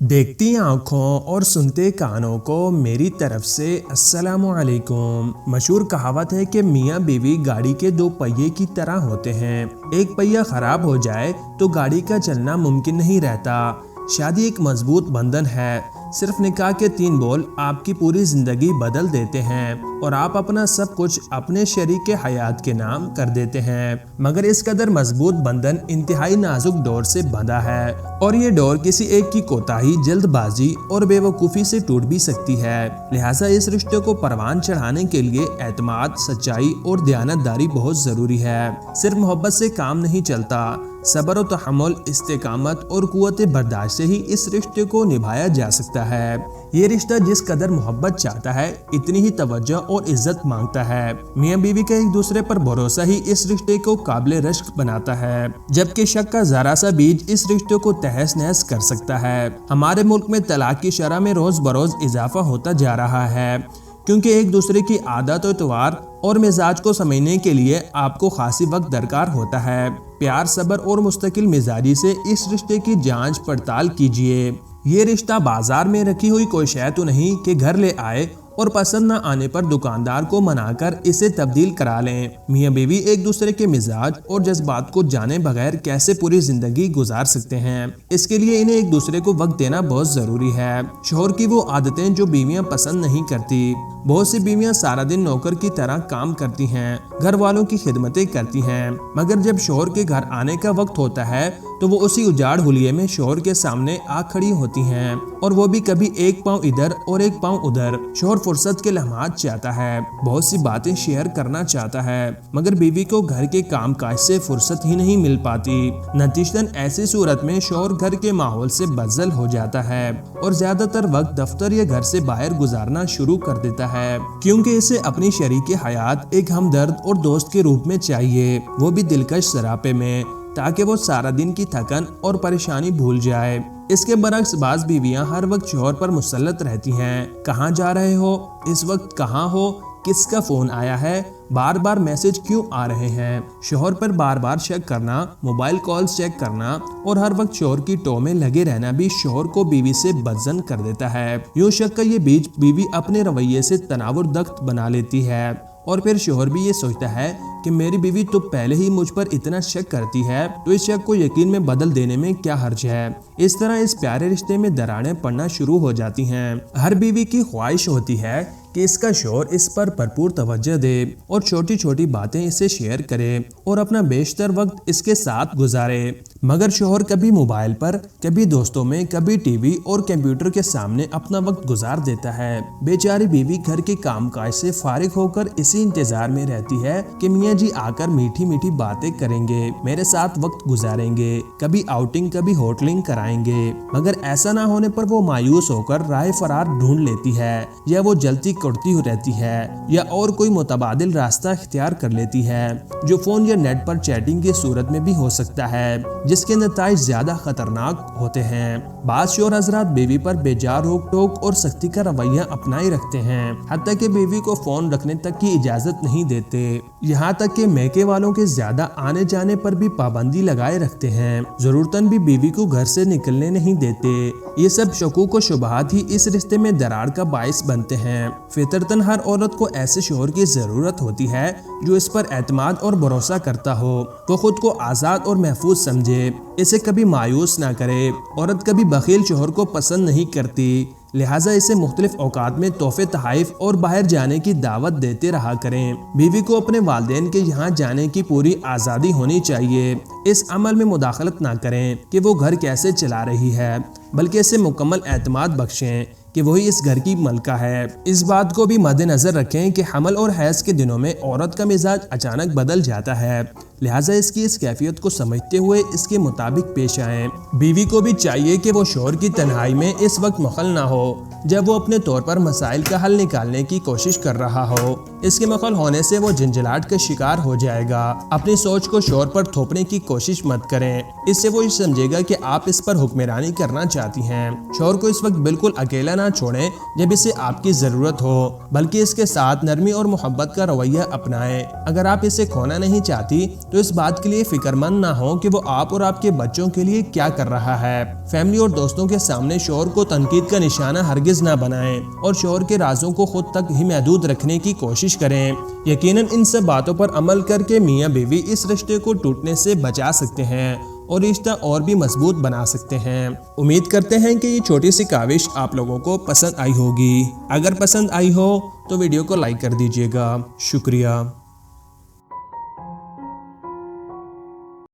دیکھتی آنکھوں اور سنتے کانوں کو میری طرف سے السلام علیکم۔ مشہور کہاوت ہے کہ میاں بیوی گاڑی کے دو پہیے کی طرح ہوتے ہیں، ایک پہیہ خراب ہو جائے تو گاڑی کا چلنا ممکن نہیں رہتا۔ شادی ایک مضبوط بندھن ہے، صرف نکاح کے 3 بول آپ کی پوری زندگی بدل دیتے ہیں اور آپ اپنا سب کچھ اپنے شریک حیات کے نام کر دیتے ہیں، مگر اس قدر مضبوط بندھن انتہائی نازک ڈور سے بندھا ہے اور یہ ڈور کسی ایک کی کوتاہی، جلد بازی اور بے وقوفی سے ٹوٹ بھی سکتی ہے۔ لہٰذا اس رشتے کو پروان چڑھانے کے لیے اعتماد، سچائی اور دیانتداری بہت ضروری ہے۔ صرف محبت سے کام نہیں چلتا، صبر و تحمل، استقامت اور قوت برداشت سے ہی اس رشتے کو نبھایا جا سکتا ہے۔ یہ رشتہ جس قدر محبت چاہتا ہے اتنی ہی توجہ اور عزت مانگتا ہے۔ میاں بیوی کا ایک دوسرے پر بھروسہ ہی اس رشتے کو قابل رشک بناتا ہے، جبکہ شک کا ذرا سا بیج اس رشتے کو تہس نہس کر سکتا ہے۔ ہمارے ملک میں طلاق کی شرح میں روز بروز اضافہ ہوتا جا رہا ہے، کیونکہ ایک دوسرے کی عادت و اتوار اور مزاج کو سمجھنے کے لیے آپ کو خاصی وقت درکار ہوتا ہے۔ پیار، صبر اور مستقل مزاجی سے اس رشتے کی جانچ پڑتال کیجیے۔ یہ رشتہ بازار میں رکھی ہوئی کوئی شے تو نہیں کہ گھر لے آئے اور پسند نہ آنے پر دکاندار کو منا کر اسے تبدیل کرا لیں۔ میاں بیوی ایک دوسرے کے مزاج اور جذبات کو جانے بغیر کیسے پوری زندگی گزار سکتے ہیں، اس کے لیے انہیں ایک دوسرے کو وقت دینا بہت ضروری ہے۔ شوہر کی وہ عادتیں جو بیویاں پسند نہیں کرتی۔ بہت سی بیویاں سارا دن نوکر کی طرح کام کرتی ہیں، گھر والوں کی خدمتیں کرتی ہیں، مگر جب شوہر کے گھر آنے کا وقت ہوتا ہے تو وہ اسی اجاڑ حلیے میں شوہر کے سامنے آ کھڑی ہوتی ہیں، اور وہ بھی کبھی ایک پاؤں ادھر اور ایک پاؤں ادھر۔ شوہر فرصت کے لمحات چاہتا ہے، بہت سی باتیں شیئر کرنا چاہتا ہے، مگر بیوی کو گھر کے کام کاج سے فرصت ہی نہیں مل پاتی۔ نتیجتاً ایسی صورت میں شوہر گھر کے ماحول سے بزل ہو جاتا ہے اور زیادہ تر وقت دفتر یا گھر سے باہر گزارنا شروع کر دیتا ہے، کیونکہ اسے اپنی شریک حیات ایک ہمدرد اور دوست کے روپ میں چاہیے، وہ بھی دلکش سراپے میں، تاکہ وہ سارا دن کی تھکن اور پریشانی بھول جائے۔ اس کے برعکس بعض بیویاں ہر وقت شوہر پر مسلط رہتی ہیں، کہاں جا رہے ہو، اس وقت کہاں ہو، کس کا فون آیا ہے، بار بار میسج کیوں آ رہے ہیں۔ شوہر پر بار بار شک کرنا، موبائل کالز چیک کرنا اور ہر وقت شوہر کی ٹو میں لگے رہنا بھی شوہر کو بیوی سے بدظن کر دیتا ہے۔ یوں شک کا یہ بیج بیوی اپنے رویے سے تناور دخت بنا لیتی ہے، اور پھر شوہر بھی یہ سوچتا ہے کہ میری بیوی تو پہلے ہی مجھ پر اتنا شک کرتی ہے، تو اس شک کو یقین میں بدل دینے میں کیا حرج ہے۔ اس طرح اس پیارے رشتے میں دراڑیں پڑنا شروع ہو جاتی ہیں۔ ہر بیوی کی خواہش ہوتی ہے کہ اس کا شوہر اس پر بھرپور توجہ دے اور چھوٹی چھوٹی باتیں اسے شیئر کرے اور اپنا بیشتر وقت اس کے ساتھ گزارے، مگر شوہر کبھی موبائل پر، کبھی دوستوں میں، کبھی ٹی وی اور کمپیوٹر کے سامنے اپنا وقت گزار دیتا ہے۔ بیچاری بیوی گھر کے کام کاج سے فارغ ہو کر اسی انتظار میں رہتی ہے کہ میاں جی آ کر میٹھی میٹھی باتیں کریں گے، میرے ساتھ وقت گزاریں گے، کبھی آؤٹنگ، کبھی ہوٹلنگ کرائیں گے، مگر ایسا نہ ہونے پر وہ مایوس ہو کر راہ فرار ڈھونڈ لیتی ہے، یا وہ جلتی کرتی رہتی ہے، یا اور کوئی متبادل راستہ اختیار کر لیتی ہے، جو فون یا نیٹ پر چیٹنگ کی صورت میں بھی ہو سکتا ہے، جس کے نتائج زیادہ خطرناک ہوتے ہیں۔ بعض شوہر حضرات بیوی پر بے جا روک ٹوک اور سختی کا رویہ اپنائے رکھتے ہیں، حتیٰ کہ بیوی کو فون رکھنے تک کی اجازت نہیں دیتے، یہاں تک کہ میکے والوں کے زیادہ آنے جانے پر بھی پابندی لگائے رکھتے ہیں، ضرورتاً بھی بیوی کو گھر سے نکلنے نہیں دیتے۔ یہ سب شکوک و شبہات ہی اس رشتے میں دراڑ کا باعث بنتے ہیں۔ فطرتاً ہر عورت کو ایسے شوہر کی ضرورت ہوتی ہے جو اس پر اعتماد اور بھروسہ کرتا ہو، وہ خود کو آزاد اور محفوظ سمجھے، اسے کبھی مایوس نہ کرے۔ عورت کبھی بخیل شوہر کو پسند نہیں کرتی، لہٰذا اسے مختلف اوقات میں تحفے، تحائف اور باہر جانے کی دعوت دیتے رہا کریں۔ بیوی کو اپنے والدین کے یہاں جانے کی پوری آزادی ہونی چاہیے۔ اس عمل میں مداخلت نہ کریں کہ وہ گھر کیسے چلا رہی ہے، بلکہ اسے مکمل اعتماد بخشیں کہ وہی اس گھر کی ملکہ ہے۔ اس بات کو بھی مد نظر رکھیں کہ حمل اور حیض کے دنوں میں عورت کا مزاج اچانک بدل جاتا ہے، لہٰذا اس کی اس کیفیت کو سمجھتے ہوئے اس کے مطابق پیش آئیں۔ بیوی کو بھی چاہیے کہ وہ شوہر کی تنہائی میں اس وقت مخل نہ ہو، جب وہ اپنے طور پر مسائل کا حل نکالنے کی کوشش کر رہا ہو۔ اس کے مخل ہونے سے وہ جھنجھلاہٹ کا شکار ہو جائے گا۔ اپنی سوچ کو شوہر پر تھوپنے کی کوشش مت کریں، اس سے وہ سمجھے گا کہ آپ اس پر حکمرانی کرنا چاہتی ہیں۔ شوہر کو اس وقت بالکل اکیلا نہ چھوڑیں جب اسے آپ کی ضرورت ہو، بلکہ اس کے ساتھ نرمی اور محبت کا رویہ اپنائیں۔ اگر آپ اسے کھونا نہیں چاہتی تو اس بات کے لیے فکر مند نہ ہو کہ وہ آپ اور آپ کے بچوں کے لیے کیا کر رہا ہے۔ فیملی اور دوستوں کے سامنے شوہر کو تنقید کا نشانہ ہرگز نہ بنائیں اور شوہر کے رازوں کو خود تک ہی محدود رکھنے کی کوشش کریں۔ یقیناً ان سب باتوں پر عمل کر کے میاں بیوی اس رشتے کو ٹوٹنے سے بچا سکتے ہیں اور رشتہ اور بھی مضبوط بنا سکتے ہیں۔ امید کرتے ہیں کہ یہ چھوٹی سی کاوش آپ لوگوں کو پسند آئی ہوگی۔ اگر پسند آئی ہو تو ویڈیو کو لائک کر دیجیے گا۔ شکریہ۔